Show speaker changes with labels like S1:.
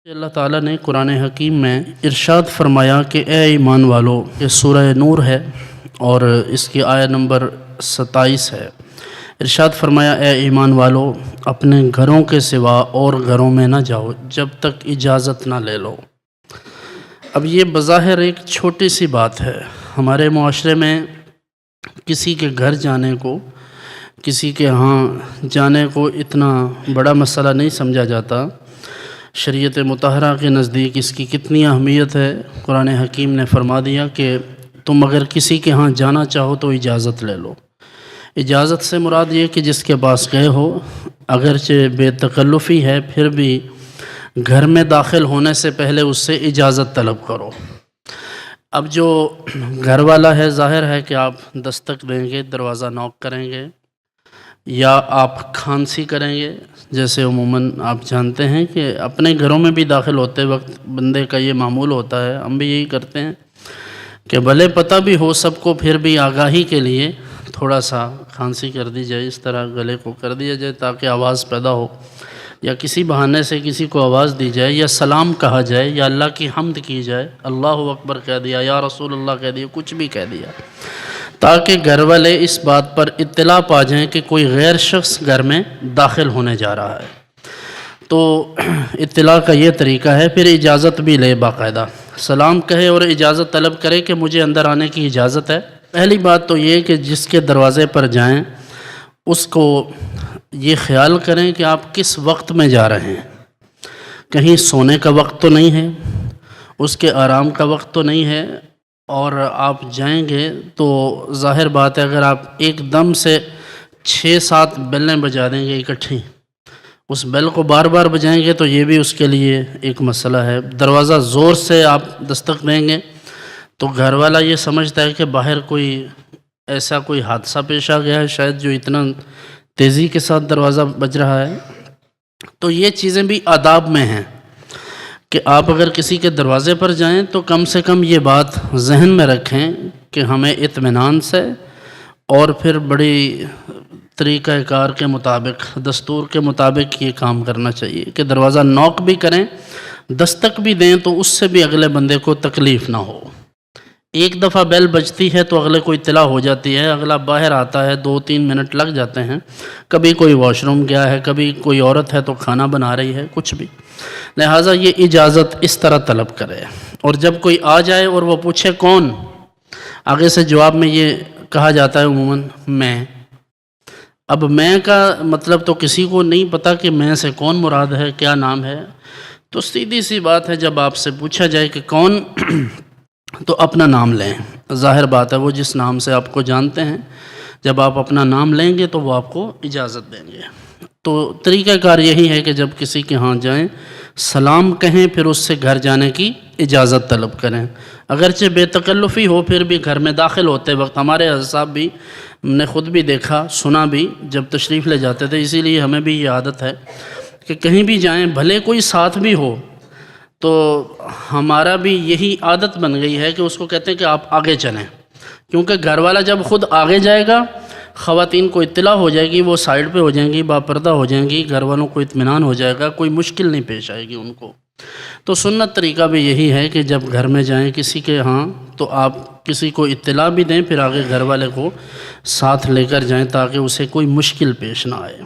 S1: اللہ تعالیٰ نے قرآن حکیم میں ارشاد فرمایا کہ اے ایمان والو، یہ سورہ نور ہے اور اس کی آیت نمبر 27 ہے۔ ارشاد فرمایا اے ایمان والو، اپنے گھروں کے سوا اور گھروں میں نہ جاؤ جب تک اجازت نہ لے لو۔ اب یہ بظاہر ایک چھوٹی سی بات ہے۔ ہمارے معاشرے میں کسی کے گھر جانے کو، کسی کے ہاں جانے کو اتنا بڑا مسئلہ نہیں سمجھا جاتا۔ شریعت مطہرہ کے نزدیک اس کی کتنی اہمیت ہے۔ قرآن حکیم نے فرما دیا کہ تم اگر کسی کے ہاں جانا چاہو تو اجازت لے لو۔ اجازت سے مراد یہ کہ جس کے پاس گئے ہو، اگرچہ بے تکلفی ہے پھر بھی گھر میں داخل ہونے سے پہلے اس سے اجازت طلب کرو۔ اب جو گھر والا ہے، ظاہر ہے کہ آپ دستک دیں گے، دروازہ نوک کریں گے یا آپ کھانسی کریں گے، جیسے عموماً آپ جانتے ہیں کہ اپنے گھروں میں بھی داخل ہوتے وقت بندے کا یہ معمول ہوتا ہے، ہم بھی یہی کرتے ہیں کہ بھلے پتہ بھی ہو سب کو، پھر بھی آگاہی کے لیے تھوڑا سا کھانسی کر دی جائے، اس طرح گلے کو کر دیا جائے تاکہ آواز پیدا ہو، یا کسی بہانے سے کسی کو آواز دی جائے، یا سلام کہا جائے، یا اللہ کی حمد کی جائے، اللہ اکبر کہہ دیا، یا رسول اللہ کہہ دیا، کچھ بھی کہہ دیا، تاکہ گھر والے اس بات پر اطلاع پا جائیں کہ کوئی غیر شخص گھر میں داخل ہونے جا رہا ہے۔ تو اطلاع کا یہ طریقہ ہے۔ پھر اجازت بھی لے، باقاعدہ سلام کہے اور اجازت طلب کرے کہ مجھے اندر آنے کی اجازت ہے۔ پہلی بات تو یہ کہ جس کے دروازے پر جائیں اس کو یہ خیال کریں کہ آپ کس وقت میں جا رہے ہیں۔ کہیں سونے کا وقت تو نہیں ہے، اس کے آرام کا وقت تو نہیں ہے، اور آپ جائیں گے تو ظاہر بات ہے اگر آپ ایک دم سے 6-7 بیلیں بجا دیں گے اکٹھی، اس بیل کو بار بار بجائیں گے تو یہ بھی اس کے لیے ایک مسئلہ ہے۔ دروازہ زور سے آپ دستک دیں گے تو گھر والا یہ سمجھتا ہے کہ باہر کوئی ایسا کوئی حادثہ پیش آ گیا ہے شاید، جو اتنا تیزی کے ساتھ دروازہ بج رہا ہے۔ تو یہ چیزیں بھی آداب میں ہیں کہ آپ اگر کسی کے دروازے پر جائیں تو کم سے کم یہ بات ذہن میں رکھیں کہ ہمیں اطمینان سے اور پھر بڑی طریقہ کار کے مطابق، دستور کے مطابق یہ کام کرنا چاہیے کہ دروازہ نوک بھی کریں، دستک بھی دیں تو اس سے بھی اگلے بندے کو تکلیف نہ ہو۔ ایک دفعہ بیل بجتی ہے تو اگلے کو اطلاع ہو جاتی ہے، اگلا باہر آتا ہے، 2-3 منٹ لگ جاتے ہیں، کبھی کوئی واش روم گیا ہے، کبھی کوئی عورت ہے تو کھانا بنا رہی ہے، کچھ بھی، لہٰذا یہ اجازت اس طرح طلب کرے۔ اور جب کوئی آ جائے اور وہ پوچھے کون، آگے سے جواب میں یہ کہا جاتا ہے عموماً میں۔ اب میں کا مطلب تو کسی کو نہیں پتہ کہ میں سے کون مراد ہے، کیا نام ہے، تو سیدھی سی بات ہے جب آپ سے پوچھا جائے کہ کون تو اپنا نام لیں۔ ظاہر بات ہے وہ جس نام سے آپ کو جانتے ہیں، جب آپ اپنا نام لیں گے تو وہ آپ کو اجازت دیں گے۔ تو طریقہ کار یہی ہے کہ جب کسی کے ہاں جائیں سلام کہیں، پھر اس سے گھر جانے کی اجازت طلب کریں، اگرچہ بے تکلفی ہو پھر بھی گھر میں داخل ہوتے وقت۔ ہمارے حضرت صاحب بھی، ہم نے خود بھی دیکھا، سنا بھی، جب تشریف لے جاتے تھے، اسی لیے ہمیں بھی یہ عادت ہے کہ کہیں بھی جائیں بھلے کوئی ساتھ بھی ہو تو ہمارا بھی یہی عادت بن گئی ہے کہ اس کو کہتے ہیں کہ آپ آگے چلیں، کیونکہ گھر والا جب خود آگے جائے گا خواتین کو اطلاع ہو جائے گی، وہ سائڈ پہ ہو جائیں گی، باپردہ ہو جائیں گی، گھر والوں کو اطمینان ہو جائے گا، کوئی مشکل نہیں پیش آئے گی ان کو۔ تو سنت طریقہ بھی یہی ہے کہ جب گھر میں جائیں کسی کے ہاں تو آپ کسی کو اطلاع بھی دیں، پھر آگے گھر والے کو ساتھ لے کر جائیں تاکہ اسے کوئی مشکل پیش نہ آئے۔